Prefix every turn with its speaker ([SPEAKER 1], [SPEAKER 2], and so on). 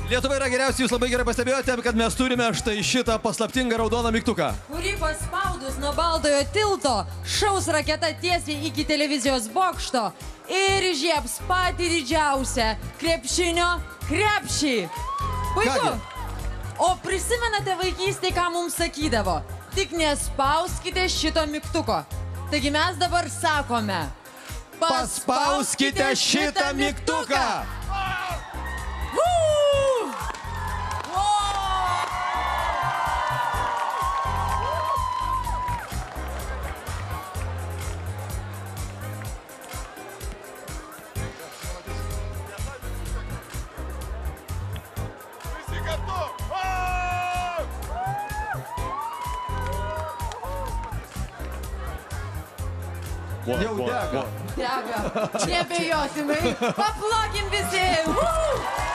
[SPEAKER 1] Lietuva yra geriausia, jūs labai gerai pastebėjote, kad mes turime štai šitą paslaptingą raudoną mygtuką.
[SPEAKER 2] Kurį paspaudus nuo Baltojo tilto šaus raketa tiesiai iki televizijos bokšto ir įžiebs patį didžiausią krepšinio krepšį. Puiku. O prisimenate vaikystėje, ką mums sakydavo? Tik nespauskite šito mygtuko. Taigi mes dabar sakome.
[SPEAKER 1] Paspauskite šitą mygtuką. Jau dega.
[SPEAKER 2] Dega. Nebejotinai. Paplokim visi.